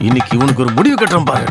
இன்னைக்கு இவனுக்கு ஒரு முடிவு கட்டுறோம் பாரு.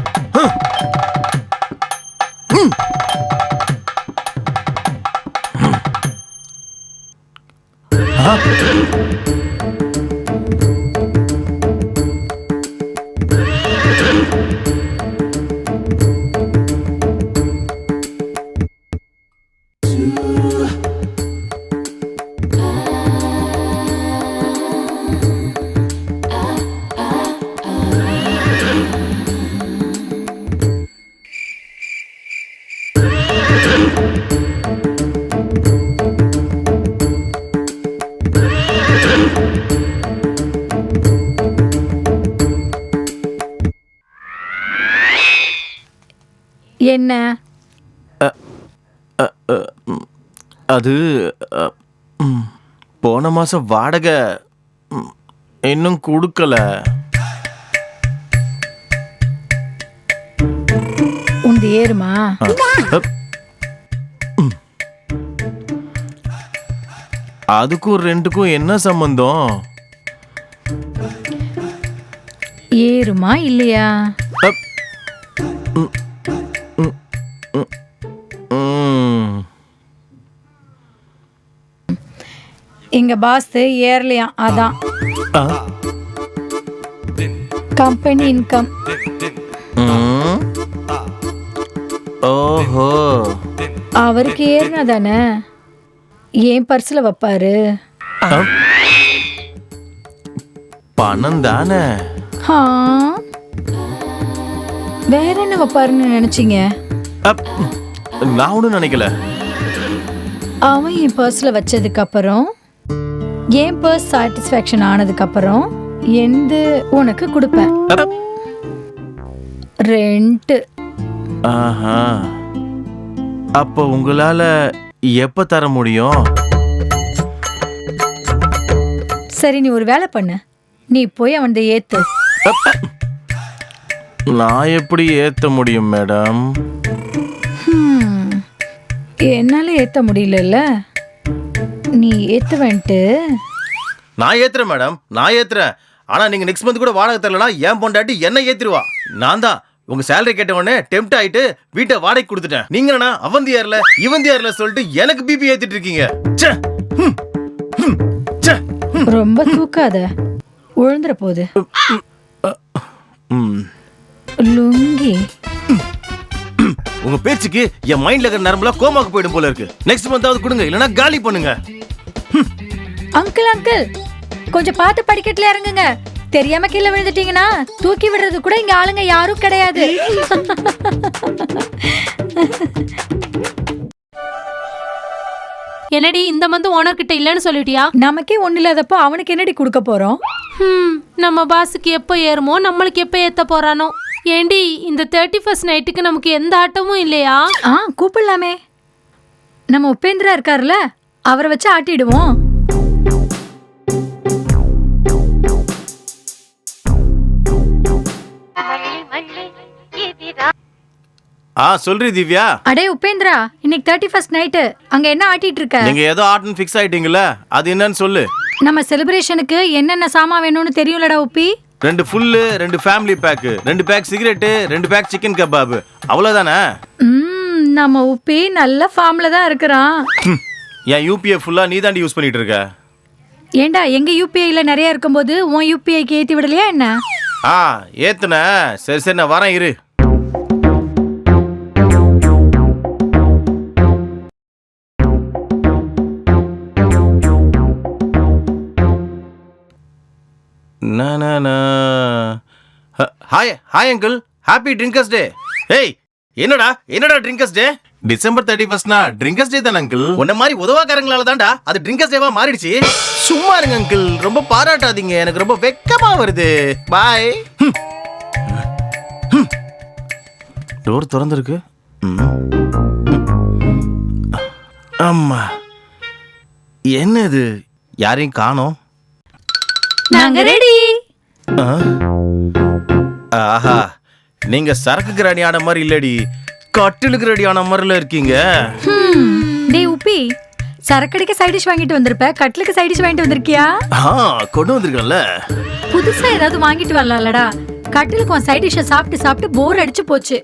என்ன அது போன மாசம் வாடகை இன்னும் கொடுக்கல. உந்து ஏறுமா? அதுக்கும் ரெண்டுக்கும் என்ன சம்பந்தம்? ஏறுமா இல்லையா? எங்க பாஸ் ஏறலையாம், அதான் கம்பெனி இன்கம். ஓஹோ, அவருக்கு ஏறினா தானே ஏன் பர்ஸ்ல வைப்பாரு. பணம் தானே. வேற என்ன வைப்பாருன்னு நினைச்சீங்க? நான் ஒன்றும் நினைக்கல. அவன் என் பர்ஸ்ல வச்சதுக்கு அப்புறம் என் பர்ஸ் சாட்டிஸ்ஃபேக்ஷன் ஆனதுக்கு அப்புறம் எந்த உனக்கு கொடுப்பேன். ரெண்ட். ஆஹா, அப்ப உங்களால எப்ப தர முடியும்? சரி, நீ ஒரு வேலை பண்ணு, நீ போய் அவன் ஏத்து. நான் எப்படி ஏத்த முடியும் மேடம்? என்னால ஏத்த முடியல. நீ ஏத்துவன்ட்டு. நான் ஏத்துறேன் மேடம், நான் ஏத்துறேன். ஆனா நீங்க நெக்ஸ்ட் மந்த் கூட வாடகை தரலனா ஏன் பொண்டாட்டி என்ன ஏத்திருவா. நான் தான் உங்க சேலரி கேட்ட உடனே டெம்ப்ட் ஆயிட்டு வீட்டை வாடகை கொடுத்துட்டேன். நீங்க என்ன அவந்தியார்ல இவந்தியார்ல சொல்லிட்டு எனக்கு பிபி ஏத்திட்டு இருக்கீங்க. ரொம்ப தூக்காத, உழுந்துற போகுது. லுங்கி. உங்க பேச்சுக்கு என் மைண்ட்ல இருக்கிற நரம்புல கோமாக்கு போயிடும் போல இருக்கு. நெக்ஸ்ட் மந்தாவது கொடுங்க, இல்லனா காலி பண்ணுங்க. அங்கிள் அங்கிள், கொஞ்சம் பார்த்து படிக்கட்டுல இறங்குங்க. தெரியாம கீழே விழுந்துட்டீங்கன்னா தூக்கி விடுறது கூட இங்க ஆளுங்க யாரும் கிடையாது. என்னடி இந்த மந்த் ஓனர் கிட்ட இல்லன்னு சொல்லிட்டியா? நமக்கே ஒண்ணு இல்லாதப்போ அவனுக்கு என்னடி கொடுக்க போறோம்? நம்ம பாஸுக்கு எப்போ ஏறுமோ நம்மளுக்கு எப்போ ஏத்த போறானோ. ஏண்டி இந்த 31st நைட்டுக்கு நமக்கு எந்த ஆட்டமும் இல்லையா? கூப்பிடலாமே, நம்ம உபேந்திரா இருக்காருல்ல, அவரை வச்சு ஆட்டிடுவோம். சொல்றீ திவ்யா. அடே உபேந்திரா, இன்னைக்கு 31st நைட்டு அங்க என்ன ஆட்டிட்டு இருக்க? நீங்க ஏதோ ஆட்டன் ஃபிக்ஸ் ஆயிட்டீங்கல, அது என்னன்னு சொல்லு. நம்ம செலிப்ரேஷனுக்கு என்னென்ன சாமான் வேணும்னு தெரியும்லடா உப்பி. 2 full, 2 family pack, 2 pack cigarette, 2 pack chicken kebab, அவ்வளவுதானே? நம்ம உப்பி நல்ல ஃபார்ம்ல தான் இருக்கிறான். என் யூபிஐ ஃபுல்லா நீ தாண்டி யூஸ் பண்ணிட்டு இருக்க. ஏண்டா, எங்க யூபிஐல நிறைய இருக்கும்போது உன் யூபிஐக்கு ஏத்தி விடலையா என்ன? ஏத்துன. சரி சரி, நான் வரேன் இரு. Hi hi uncle, happy drinkers day. ஏய், என்னடா drinkers day? December 31st drinkers day தானே அங்கிள்? உன்ன மாதிரி உதவாக்காரங்களால தான்டா அது ட்ரிங்கர்ஸ் டேவா மாறிடுச்சு. சும்மா இருங்க அங்கிள், ரொம்ப பாராட்டாதீங்க, எனக்கு ரொம்ப வெக்கமா வருது. பாய். டோர் திறந்திருக்கு. அம்மா, என்னது? யாரையும் காணோம். நாங்க ரெடி. ஆஹா, நீங்க சரக்குக்கு ரெடியான மாதிரி இல்லடி, கட்டிலுக்கு ரெடியான மாதிரில இருக்கீங்க. டேய் உப்பி, சரக்கடிக்கு சைட் டிஷ் வாங்கிட்டு வந்திருப்ப, கட்லுக்கு சைட் டிஷ் வாங்கிட்டு வந்திருக்கியா? கொண்டு வந்திருக்கேன்ல. புதுசா ஏதாவது வாங்கிட்டு வரலாம்லடா. கட்டிலுக்கு உன் சைட் டிஷ்ஷை சாப்பிட்டு சாப்பிட்டு போர் அடிச்சு போச்சு.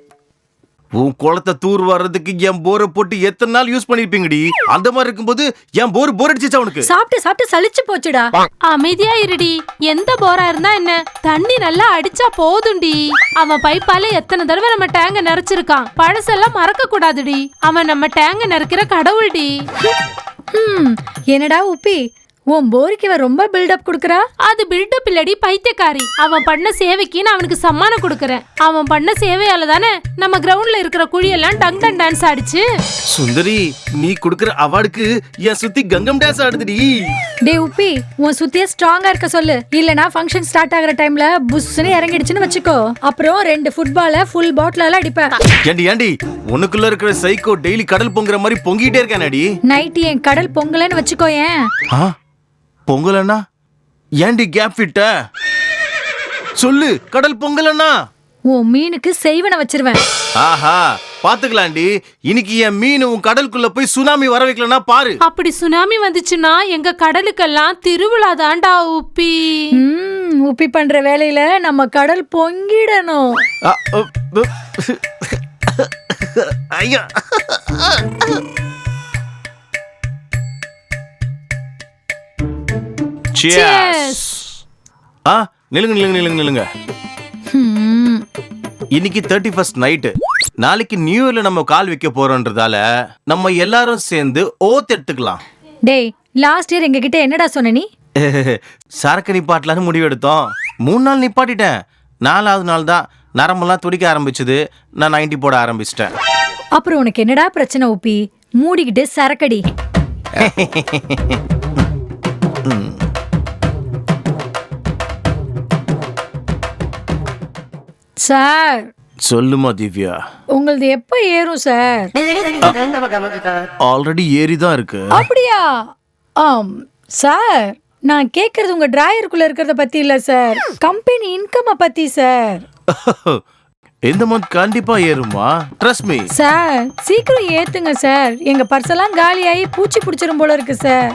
உன் குளத்தை தூர் வர்றதுக்கு என் போரை போட்டு எத்தனை நாள் யூஸ் பண்ணிருப்பீங்கடி. அந்த மாதிரி இருக்கும்போது என் போர் அடிச்சிச்சா உனக்கு? சாப்பிட்டு சாப்பிட்டு சலிச்சு போச்சுடா. அமைதியா இருடி. எந்த போரா இருந்தா என்ன, தண்ணி நல்லா அடிச்சா போதும்டி. அவன் பைப்பால எத்தனை தடவை நம்ம டேங்க நிறைச்சிருக்கான். பழசெல்லாம் மறக்க கூடாதுடி. அவன் நம்ம டேங்க நிறைக்கிற கடவுள்டி. என்னடா உப்பி, உன் போருக்கு இவ ரொம்ப பில்டப் குடுக்கறா? அது பில்டப் இல்லடி, பைத்தியக்காரி. அவன் பண்ண சேவைக்கு நான் அவனுக்கு சம்மானம் கொடுக்கறேன். அவன் பண்ண சேவையால தானே நம்ம கிரவுண்ட்ல இருக்கிற குழியெல்லாம் டங் டன் டான்ஸ் ஆடிச்சு. சுந்தரி, நீ குடுக்கற அவார்டுக்கு என் சுத்தி கங்கம் டான்ஸ் ஆடுதுடி. டே உப்பி, உன் சுத்தியே ஸ்ட்ராங்கா இருக்க சொல்லு. இல்லனா ஃபங்க்ஷன் ஸ்டார்ட் ஆகுற டைம்ல புஷ்னு இறங்கிடுச்சுன்னு வச்சுக்கோ. அப்புறம் 2 ஃபுட்பால ஃபுல் பாட்டிலால அடிப்பேன். ஏண்டி உனக்குள்ள இருக்கிற சைக்கோ டெய்லி கடல் பொங்குற மாதிரி பொங்கிட்டே இருக்கானடி. நைட் என் கடல் பொங்கலன்னு வச்சுக்கோயேன். பொங்கலன்னா ஏண்டி கேப் விட்ட? சொல்லு, கடல் பொங்கலன்னா உன் மீனுக்கு செய்வன வச்சிருவேன். ஆஹா, பாத்துக்கலாண்டி. இன்னைக்கு என் மீன் உன் கடலுக்குள்ள போய் சுனாமி வர வைக்கலன்னா பாரு. அப்படி சுனாமி வந்துச்சுன்னா எங்க கடலுக்கெல்லாம் திருவிழா தாண்டா உப்பி. உப்பி பண்ற வேலையில நம்ம கடல் பொங்கிடணும். ஐயா, Cheers. நில்லுங்க. இன்னைக்கு 31st நைட்டு. நாளைக்கு நியூ இயர்ல நம்ம கால் வைக்க போறோம்ன்றதால நம்ம எல்லாரும் சேர்ந்து ஓத் எடுத்துக்கலாம். டேய், லாஸ்ட் இயர் எங்க கிட்ட என்னடா சொன்ன நீ? சரக்கு நிப்பாட்டலான்னு முடிவு எடுத்தோம். 3 நாள் நிப்பாட்டிட்டேன். 4வது நாள் தான் நரம்பெல்லாம் துடிக்க ஆரம்பிச்சது. நான் 90 போட ஆரம்பிச்சிட்டேன். அப்புறம் உனக்கு என்னடா பிரச்சனை உப்பி? மூடிக்கிட்டு சரக்கடி. சார், சொல்லுமா திவ்யா. உங்களது எப்ப ஏறும் சார்? ஆல்ரெடி ஏறிதான் இருக்கு. அப்படியா? சார், நான் கேக்குறது உங்க டிராயருக்குள்ள இருக்கிறத பத்தி இல்ல சார், கம்பெனி இன்கம் பத்தி சார். இந்த மந்த் கண்டிப்பா ஏறுமா, ட்ரஸ்ட் மீ. சார், சீக்கிரம் ஏத்துங்க சார். எங்க பர்செல்லாம் காலியாகி பூச்சி பிடிச்சிரும் போல இருக்கு சார்.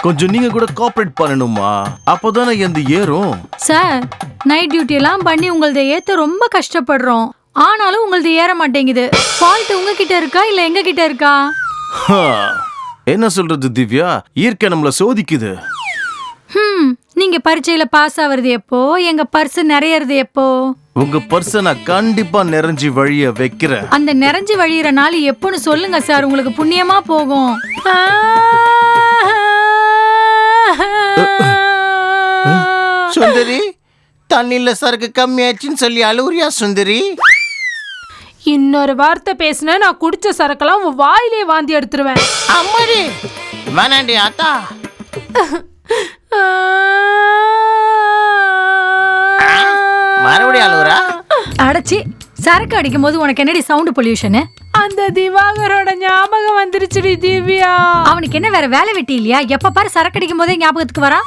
கொஞ்சம் நீங்க கூட கோஆபரேட் பண்ணணுமா, அப்போதானே எந்த ஏறும். சார், நைட் டியூட்டி எல்லாம் பண்ணி உங்களது ஏத்த ரொம்ப கஷ்டப்படுறோம். ஆனாலும் உங்களது ஏற மாட்டேங்குது. ஃபால்ட் உங்ககிட்ட இருக்கா இல்ல எங்க கிட்ட இருக்கா? என்ன சொல்றது திவ்யா, இயற்கை நம்மள சோதிக்குது. நீங்க பரீட்சையில பாஸ் ஆவறது எப்போ? எங்க பர்ஸ் நிறையறது எப்போ? உங்க பர்ஸ நான் கண்டிப்பா நிறைஞ்சி வழிய வைக்கிறேன். அந்த நிறைஞ்சி வழியிற நாள் எப்போன்னு சொல்லுங்க சார், உங்களுக்கு புண்ணியமா போகும். சுந்தரி, தண்ணில சரக்கு கம்மியாச்சுன்னு சொல்லி அழுவுறியா சுந்தரி? இன்னொரு வார்த்தை பேசின நான் குடிச்ச சரக்கெல்லாம் உன் வாயிலே வாந்தி எடுத்துருவேன். அம்மாடி வேணாண்டி ஆத்தா. மறுபடியும் அழுவுறா? அடச்சி, சரக்கு அடிக்கும் போது உனக்கு என்னடி சவுண்ட் பொல்யூஷன்? அந்த திவாகரோட ஞாபகம் வந்துருச்சுடி திவ்யா. அவனுக்கு என்ன வேற வேலை வெட்டி இல்லையா? எப்ப பாரு சரக்கு அடிக்கும் போதே ஞாபகத்துக்கு வரா.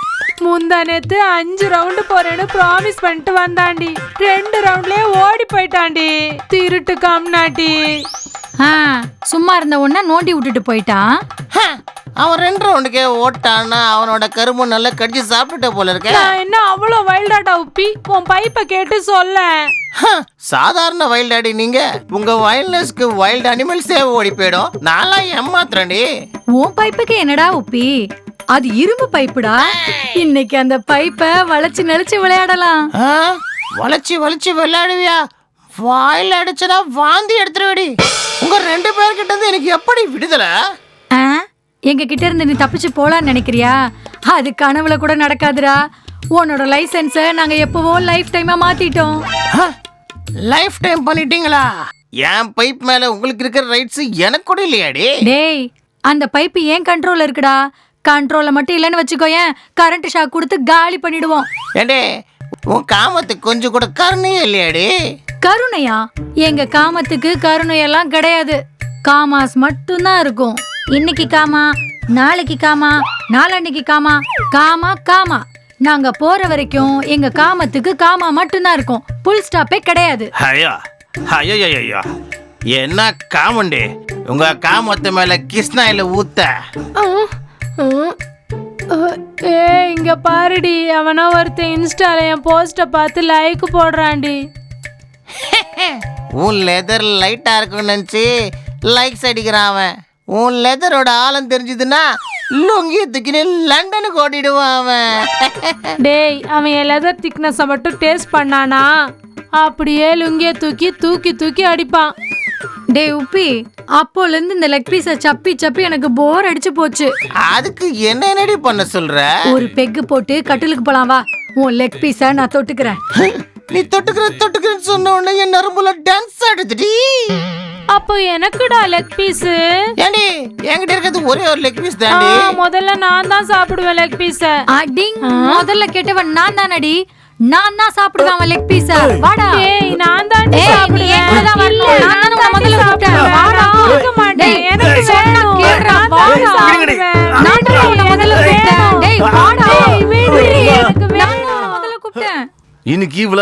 முந்தா நேத்து 5 ரவுண்டு போறேன்னு ப்ராமிஸ் பண்ணிட்டு வந்தாண்டி. 2 ரவுண்ட்லயே ஓடி போயிட்டாண்டி. திருட்டு காம்னாட்டி. சும்மா இருந்த உடனே நோண்டி விட்டுட்டு போயிட்டான். அவன் 2 ரவுண்டுக்கே ஓட்டான்னா அவனோட கரும்பு நல்லா கடிச்சு சாப்பிட்டுட்ட போல இருக்க. நான் என்ன அவ்வளோ வைல்டாட்டா உப்பி? உன் பைப்பை கேட்டு சொல்ல. சாதாரண வைல்டாடி நீங்க. உங்க வைல்ட்னஸ்க்கு வைல்ட் அனிமல்ஸே ஓடி போயிடும். நான்லாம் ஏமாத்துறேன்டி. உன் பைப்புக்கு என்னடா உப்பி? அது இரும்பு பைப்புடா. இன்னைக்கு அந்த பைப்பை வளைச்சு நெளிச்சு விளையாடலாம். வளைச்சு விளையாடுவியா? வாயில அடிச்சனா வாந்தி எடுத்துருவேடி. உங்க 2 பேர்கிட்ட இருந்து எனக்கு எப்படி விடுதலை? எங்க கிட்ட இருந்து நீ தப்பிச்சு போலான்னு நினைக்கிறியா? அது கனவுல கூட நடக்காதுடா. உன்னோட லைசென்ஸை நாங்க எப்பவோ லைஃப் டைமா மாத்திட்டோம். லைஃப் டைம் பண்ணிட்டீங்களா? என் பைப் மேல உங்களுக்கு இருக்கிற ரைட்ஸ் எனக்கு கூட இல்லையாடி? டேய், அந்த பைப்பு ஏன் கண்ட்ரோல்ல இருக்குடா. கண்ட்ரோல்ல மட்டும் இல்லைன்னு வச்சுக்கோயேன், கரண்ட் ஷாக் கொடுத்து காலி பண்ணிடுவோம். ஏண்டே, உன் காமத்துக்கு கொஞ்சம் கூட கருணையே இல்லையாடி? கருணையா? எங்க காமத்துக்கு கருணையெல்லாம் கிடையாது. காமாஸ் மட்டும்தான் இருக்கும். இன்னைக்கு காமா, நாளைக்கு காமா, நாளன்னைக்கு காமா, காமா காமா. நாங்க போற வரைக்கும் எங்க காமத்துக்கு காமா மட்டும்தான் இருக்கும். புல் ஸ்டாப்பே கிடையாது. ஐயா, என்ன காமண்டி உங்க காமத்து மேல கிருஷ்ணாயில ஊத்த இங்க பாருடி, அவனா ஒருத்தன் இன்ஸ்டால என் போஸ்ட பார்த்து லைக் போடுறான்டி. உன் லெதர் லைட்டா இருக்குன்னு நினைச்சு லைக்ஸ் அடிக்கிறான் அவன். உன் லெதரோட ஆழம் தெரிஞ்சதுன்னா லுங்கிய தூக்கின்னு லண்டனுக்கு ஓடிடுவான் அவன். டேய், அவன் என் லெதர் திக்னஸை மட்டும் டேஸ்ட் பண்ணானா அப்படியே லுங்கிய தூக்கி தூக்கி தூக்கி அடிப்பான். டேய் உப்பி, அப்போல இருந்து இந்த லெக் பீஸ சப்பி சப்பி எனக்கு போர் அடிச்சு போச்சு. அதுக்கு என்னடி பண்ண சொல்ற? ஒரு பெக்கு போட்டு கட்டிலுக்கு போலாம் வா. உன் லெக் பீஸ நான் தொட்டுக்கிறேன். நீ தொட்டுக்கிறேன்னு சொன்ன உடனே என் நரம்புல டான்ஸ் ஆடுதுடி. அப்போ எனக்குடா லெக் பீஸ். ஏண்டி என்கிட்ட இருக்கிறது ஒரே ஒரு லெக் பீஸ் தாண்டி. முதல்ல நான் தான் சாப்பிடுவேன் லெக் பீஸ. அடிங், முதல்ல கேட்டவன் நான் தானடி. நான் தான் சாப்பிடுவேன் அவன் லெக் பீஸ. வாடா. ஏய், நான் தான் சாப்பிடுவேன். நீ கூட தான் வரல. நான் தான் உன்னை முதல்ல கூப்பிட்டேன். வாடா. கொடுக்க மாட்டேன். எனக்கு வேணும். கேக்குறா, நான் வாடா. தான் சாப்பிடுவேன். நான் தான் உன்னை முதல்ல கூப்பிட்டேன். டேய் வாடா. டேய், விடுடி, எனக்கு நான் வேணும். தான் உன்னை முதல்ல கூப்பிட்டேன். இன்னைக்கு இவள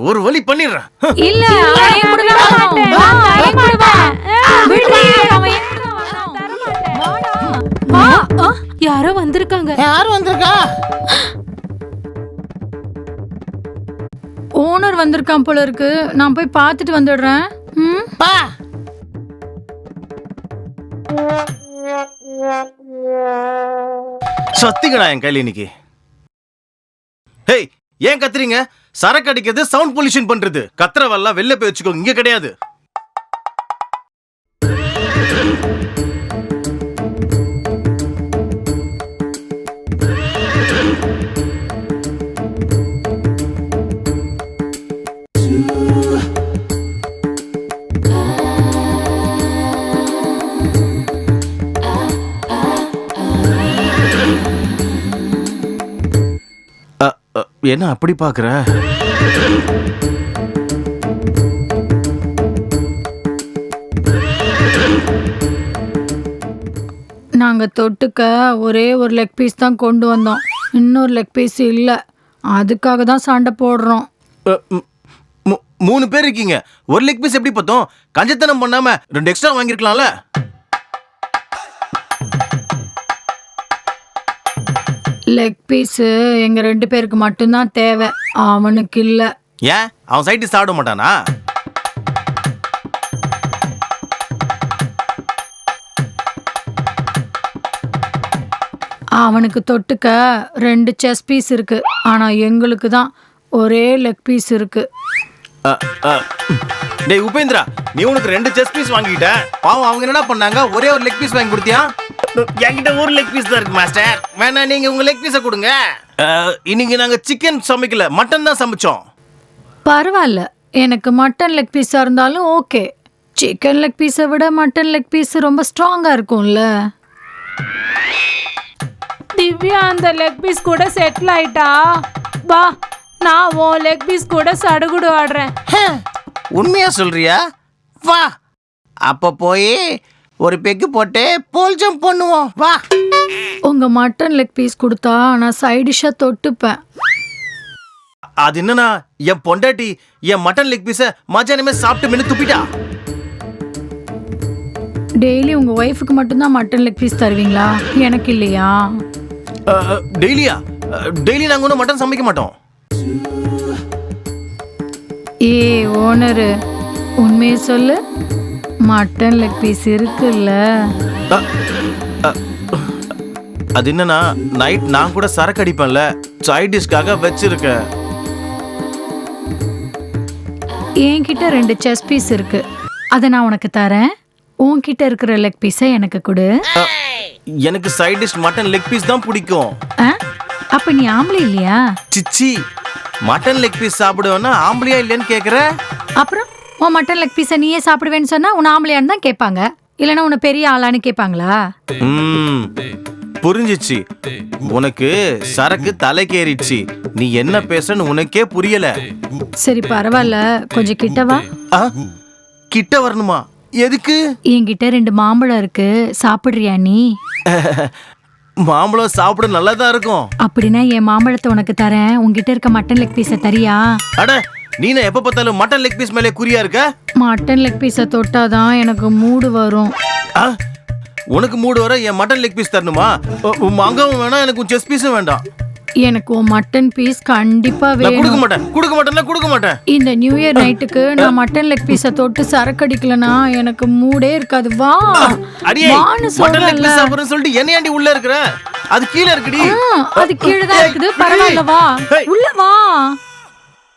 ஒரு வழி பண்ணிடுறேன். இல்ல, அவன் என் கூட தான் வரணும். வா, என் கூட வா. விடுடி, அவன் என் கூட தான் வரணும். வாடா. வா. யாரோ வந்திருக்காங்க. யார் வந்திருக்கா? ஓனர் வந்திருக்கான் போல இருக்கு. நான் போய் பார்த்துட்டு வந்துடுறேன். ம். பா. சத்திகடா என் கையில இன்னைக்கு. ஹேய், ஏன் கத்துறீங்க? சரக்கு அடிக்கிறது சவுண்ட் பொல்யூஷன் பண்றது. கத்துறவெல்லாம் வெளில போய் வச்சுக்கோ, இங்க கிடையாது. என்ன அப்படி பாக்குற? நாங்க தொட்டுக்க ஒரே ஒரு லெக் பீஸ் தான் கொண்டு வந்தோம். இன்னொரு லெக் பீஸ் இல்ல. அதுக்காக தான் சண்டை போடுறோம். 3 பேர் இருக்கீங்க. ஒரு லெக் பீஸ் எப்படி பார்த்தோம்? கஞ்சத்தனம் பண்ணாம 2 எக்ஸ்ட்ரா வாங்கிருக்கலாம்ல. லெக் பீஸ் எங்க 2 பேருக்கு மட்டும்தான் தேவை. அவனுக்கு இல்ல. ஏன் அவன் சைட்டு சாப்பிட மாட்டானா? அவனுக்கு தொட்டுக்க 2 செஸ் பீஸ் இருக்கு. ஆனா எங்களுக்கு தான் ஒரே லெக் பீஸ் இருக்கு. டேய் உபேந்திரா, நீ உனக்கு 2 செஸ் பீஸ் வாங்கிட்ட. பாவம் அவங்க என்ன பண்ணாங்க? ஒரே ஒரு லெக் பீஸ் வாங்கி கொடுத்தியா? என்கிட்ட ஒரு லெக் பீஸ் தான் இருக்கு மாஸ்டர். வேணா நீங்க உங்க லெக் பீஸை கொடுங்க. இன்னைக்கு நாங்க சிக்கன் சமைக்கல, மட்டன் தான் சமைச்சோம். பரவாயில்ல, எனக்கு மட்டன் லெக் பீஸா இருந்தாலும் ஓகே. சிக்கன் லெக் பீஸை விட மட்டன் லெக் பீஸ் ரொம்ப ஸ்ட்ராங்கா இருக்கும்ல. திவ்யா அந்த லெக் பீஸ் கூட செட்டில் ஆயிட்டா. வா, நான் உன் லெக் பீஸ் கூட சடுகுடு ஆடுறேன். உண்மையா சொல்றியா? வா, அப்ப போய் ஒரு பெக்கு போட்டு போல் ஜம்ப் பண்ணுவோம். வா. உங்க மட்டன் லெக் பீஸ் கொடுத்தா நான் சைட் டிஷ்ஷா தொட்டுப்பேன். அது என்னன்னா, என் பொண்டாட்டி என் மட்டன் லெக் பீஸை மத்தியானமே சாப்பிட்டு மென்னு துப்பிட்டா. டெய்லி உங்க ஒய்ஃபுக்கு மட்டும்தான் மட்டன் லெக் பீஸ் தருவீங்களா? எனக்கு இல்லையா? டெய்லியா? டெய்லி நாங்க ஒன்றும் மட்டன் சமைக்க மாட்டோம். ஏ ஓனரு, உண்மையை சொல்லு. மட்டன் லெக் பீஸ் இருக்குல்ல? அது என்னன்னா, நைட் நான் கூட சரக்கு அடிப்பேன்ல, சைட் டிஷ்காக வச்சிருக்கேன். என்கிட்ட 2 செஸ் பீஸ் இருக்கு. அதை நான் உனக்கு தரேன். உன்கிட்ட இருக்கிற லெக் பீஸை எனக்கு கொடு. எனக்கு side dish mutton leg piece தான் பிடிக்கும். அப்ப நீ ஆம்பளை இல்லையா? சிச்சி, மட்டன் லெக் பீஸ் சாப்பிடுவேன்னா ஆம்பளையா இல்லைன்னு கேக்குற? அப்புறம் உன் மட்டன் லெக் பீஸை நீயே சாப்பிடுவேன்னு சொன்னா உன் ஆம்பளையான்னு தான் கேட்பாங்க. இல்லைன்னா உன்னை பெரிய ஆளான்னு கேட்பாங்களா? புரிஞ்சிச்சு. உனக்கு சரக்கு தலைக்கேறிச்சு. நீ என்ன பேசுறன்னு உனக்கே புரியல. சரி பரவாயில்ல, கொஞ்சம் கிட்ட வா. கிட்ட வரணுமா? எதுக்கு? என்கிட்ட 2 மாம்பழம் இருக்கு, சாப்பிடுறியா நீ? மாம்பழம் சாப்பிட நல்லதா இருக்கும். அப்படின்னா என் மாம்பழத்தை உனக்கு தரேன். உன்கிட்ட இருக்க மட்டன் லெக் பீஸை தரியா? அட, நீ எப்ப பார்த்தாலும் மட்டன் லெக் பீஸ் மேலே குறியா இருக்க? மட்டன் லெக் பீஸை தொட்டாதான் எனக்கு மூடு வரும். ஆ? உனக்கு மூடு வர என் மட்டன் லெக் பீஸ் தரணுமா? அங்கவும் வேணாம், எனக்கு செஸ் பீஸும் வேண்டாம். எனக்கு உன் மட்டன் பீஸ் கண்டிப்பா நான் கொடுக்க வேணும். மாட்டேன், கொடுக்க மாட்டேன், கொடுக்க மாட்டேன். இந்த நியூ இயர் நைட்டுக்கு நான் மட்டன் லெக் பீஸை தொட்டு சரக்கு அடிக்கலனா எனக்கு மூடே இருக்காது. வா அடியே, வான்னு மட்டன் லெக் சொல்றேன்ல. பீஸ் சாப்பிடுறேன்னு சொல்லிட்டு என்ன ஏண்டி உள்ள இருக்கிற? அது கீழே இருக்குடி. அது கீழே தான் இருக்குது. பரவாயில்ல, வா ஹேய். உள்ள வா.